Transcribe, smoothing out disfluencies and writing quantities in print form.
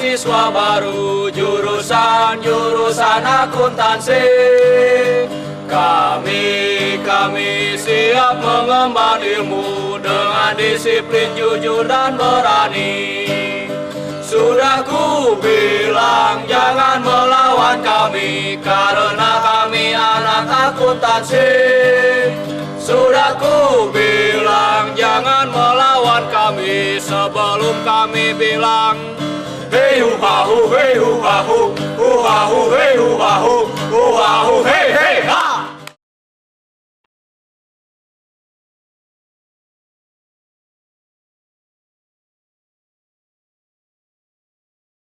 mahasiswa baru jurusan akuntansi. Kami siap mengemban ilmu dengan disiplin, jujur dan berani. Sudah ku bilang jangan melawan kami, karena kami anak akuntansi. Sudah ku bilang jangan melawan kami, sebelum kami bilang hey huhahu, hey huhahu, huhahu, hey huhahu, huhahu, hey hey ha.